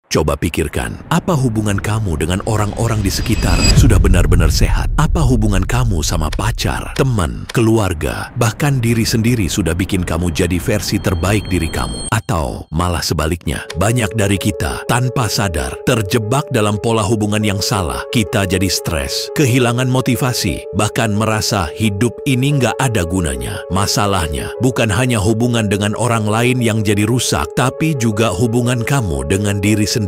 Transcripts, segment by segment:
Coba pikirkan, apa hubungan kamu dengan orang-orang di sekitar sudah benar-benar sehat? Apa hubungan kamu sama pacar, teman, keluarga, bahkan diri sendiri sudah bikin kamu jadi versi terbaik diri kamu? Atau malah sebaliknya, banyak dari kita tanpa sadar terjebak dalam pola hubungan yang salah. Kita jadi stres, kehilangan motivasi, bahkan merasa hidup ini nggak ada gunanya. Masalahnya, bukan hanya hubungan dengan orang lain yang jadi rusak, tapi juga hubungan kamu dengan diri sendiri.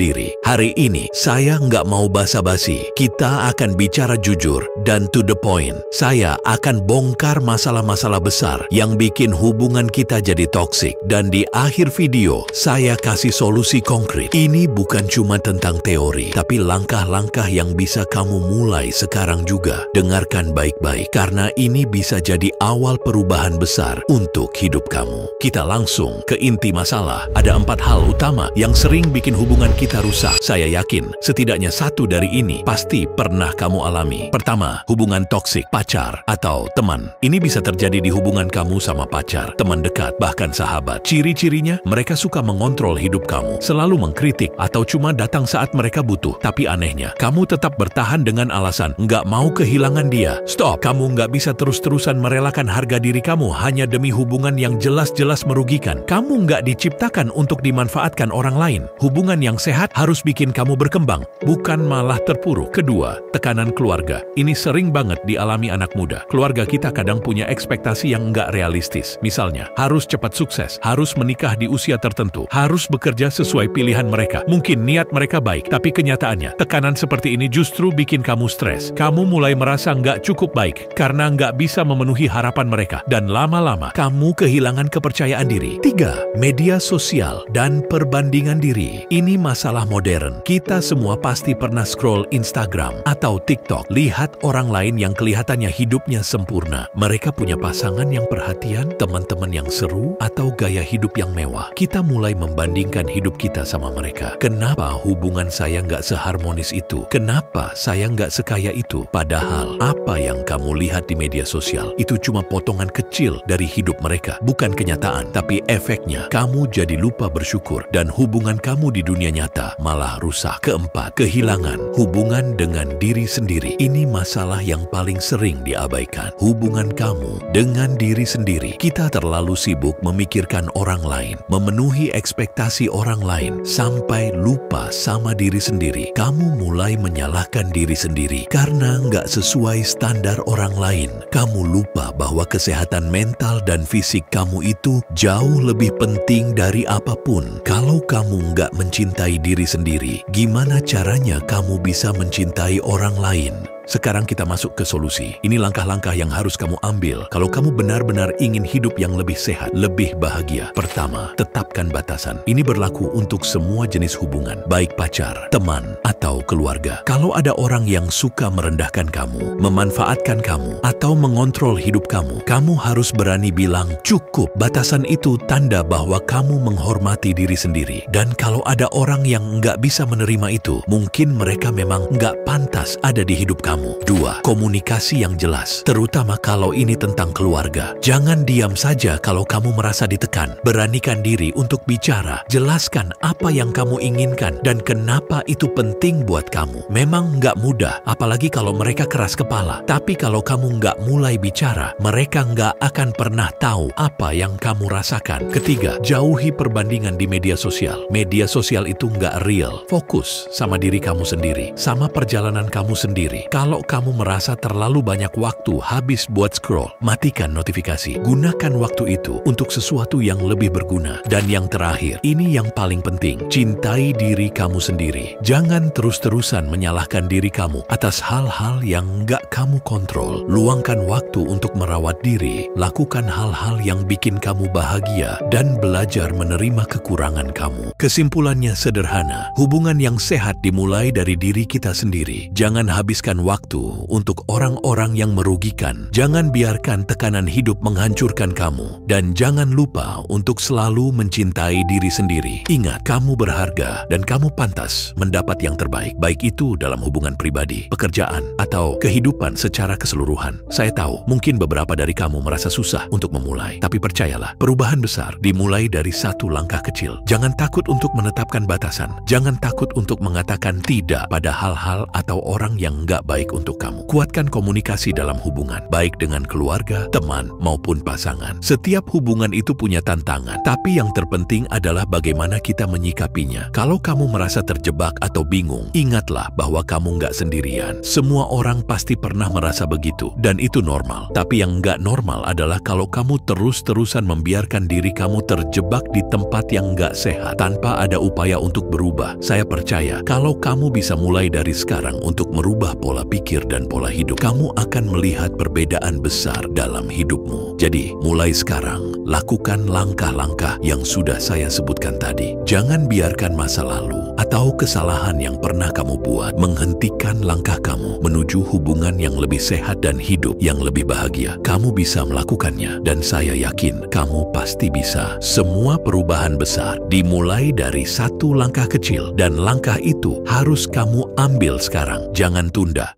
Hari ini, saya nggak mau basa-basi. Kita akan bicara jujur dan to the point. Saya akan bongkar masalah-masalah besar yang bikin hubungan kita jadi toksik. Dan di akhir video, saya kasih solusi konkret. Ini bukan cuma tentang teori, tapi langkah-langkah yang bisa kamu mulai sekarang juga. Dengarkan baik-baik, karena ini bisa jadi awal perubahan besar untuk hidup kamu. Kita langsung ke inti masalah. Ada 4 hal utama yang sering bikin hubungan kita rusak. Saya yakin setidaknya satu dari ini pasti pernah kamu alami. Pertama, hubungan toksik, pacar atau teman. Ini bisa terjadi di hubungan kamu sama pacar, teman dekat, bahkan sahabat. Ciri-cirinya, mereka suka mengontrol hidup kamu, selalu mengkritik atau cuma datang saat mereka butuh. Tapi anehnya, kamu tetap bertahan dengan alasan nggak mau kehilangan dia. Stop, kamu nggak bisa terus-terusan merelakan harga diri kamu hanya demi hubungan yang jelas-jelas merugikan. Kamu nggak diciptakan untuk dimanfaatkan orang lain. Hubungan yang sehat harus bikin kamu berkembang, bukan malah terpuruk. Kedua, tekanan keluarga. Ini sering banget dialami anak muda. Keluarga kita kadang punya ekspektasi yang nggak realistis. Misalnya, harus cepat sukses, harus menikah di usia tertentu, harus bekerja sesuai pilihan mereka. Mungkin niat mereka baik, tapi kenyataannya, tekanan seperti ini justru bikin kamu stres. Kamu mulai merasa nggak cukup baik karena nggak bisa memenuhi harapan mereka. Dan lama-lama, kamu kehilangan kepercayaan diri. 3. Media sosial dan perbandingan diri. Ini masalah modern. Kita semua pasti pernah scroll Instagram atau TikTok, lihat orang lain yang kelihatannya hidupnya sempurna. Mereka punya pasangan yang perhatian, teman-teman yang seru, atau gaya hidup yang mewah. Kita mulai membandingkan hidup kita sama mereka. Kenapa hubungan saya nggak seharmonis itu? Kenapa saya nggak sekaya itu? Padahal, apa yang kamu lihat di media sosial itu cuma potongan kecil dari hidup mereka. Bukan kenyataan, tapi efeknya kamu jadi lupa bersyukur dan hubungan kamu di dunia nyata malah rusak. Keempat, kehilangan hubungan dengan diri sendiri. Ini masalah yang paling sering diabaikan. Hubungan kamu dengan diri sendiri. Kita terlalu sibuk memikirkan orang lain, memenuhi ekspektasi orang lain, sampai lupa sama diri sendiri. Kamu mulai menyalahkan diri sendiri karena nggak sesuai standar orang lain. Kamu lupa bahwa kesehatan mental dan fisik kamu itu jauh lebih penting dari apapun. Kalau kamu nggak mencintai diri sendiri, gimana caranya kamu bisa mencintai orang lain? Sekarang kita masuk ke solusi. Ini langkah-langkah yang harus kamu ambil kalau kamu benar-benar ingin hidup yang lebih sehat, lebih bahagia. Pertama, tetapkan batasan. Ini berlaku untuk semua jenis hubungan, baik pacar, teman, atau keluarga. Kalau ada orang yang suka merendahkan kamu, memanfaatkan kamu, atau mengontrol hidup kamu, kamu harus berani bilang, cukup. Batasan itu tanda bahwa kamu menghormati diri sendiri. Dan kalau ada orang yang nggak bisa menerima itu, mungkin mereka memang nggak pantas ada di hidup kamu. 2. Komunikasi yang jelas, terutama kalau ini tentang keluarga. Jangan diam saja kalau kamu merasa ditekan. Beranikan diri untuk bicara. Jelaskan apa yang kamu inginkan dan kenapa itu penting buat kamu. Memang nggak mudah, apalagi kalau mereka keras kepala. Tapi kalau kamu nggak mulai bicara, mereka nggak akan pernah tahu apa yang kamu rasakan. Ketiga, jauhi perbandingan di media sosial. Media sosial itu nggak real. Fokus sama diri kamu sendiri, sama perjalanan kamu sendiri. Kalau kamu merasa terlalu banyak waktu habis buat scroll, matikan notifikasi. Gunakan waktu itu untuk sesuatu yang lebih berguna. Dan yang terakhir, ini yang paling penting. Cintai diri kamu sendiri. Jangan terus-terusan menyalahkan diri kamu atas hal-hal yang nggak kamu kontrol. Luangkan waktu untuk merawat diri. Lakukan hal-hal yang bikin kamu bahagia dan belajar menerima kekurangan kamu. Kesimpulannya sederhana. Hubungan yang sehat dimulai dari diri kita sendiri. Jangan habiskan waktu waktu untuk orang-orang yang merugikan. Jangan biarkan tekanan hidup menghancurkan kamu. Dan jangan lupa untuk selalu mencintai diri sendiri. Ingat, kamu berharga dan kamu pantas mendapat yang terbaik. Baik itu dalam hubungan pribadi, pekerjaan, atau kehidupan secara keseluruhan. Saya tahu, mungkin beberapa dari kamu merasa susah untuk memulai. Tapi percayalah, perubahan besar dimulai dari satu langkah kecil. Jangan takut untuk menetapkan batasan. Jangan takut untuk mengatakan tidak pada hal-hal atau orang yang nggak baik untuk kamu. Kuatkan komunikasi dalam hubungan, baik dengan keluarga, teman, maupun pasangan. Setiap hubungan itu punya tantangan, tapi yang terpenting adalah bagaimana kita menyikapinya. Kalau kamu merasa terjebak atau bingung, ingatlah bahwa kamu nggak sendirian. Semua orang pasti pernah merasa begitu, dan itu normal. Tapi yang nggak normal adalah kalau kamu terus-terusan membiarkan diri kamu terjebak di tempat yang nggak sehat, tanpa ada upaya untuk berubah. Saya percaya, kalau kamu bisa mulai dari sekarang untuk merubah pola pikir dan pola hidup, kamu akan melihat perbedaan besar dalam hidupmu. Jadi, mulai sekarang, lakukan langkah-langkah yang sudah saya sebutkan tadi. Jangan biarkan masa lalu atau kesalahan yang pernah kamu buat menghentikan langkah kamu menuju hubungan yang lebih sehat dan hidup yang lebih bahagia. Kamu bisa melakukannya, dan saya yakin kamu pasti bisa. Semua perubahan besar dimulai dari satu langkah kecil, dan langkah itu harus kamu ambil sekarang. Jangan tunda.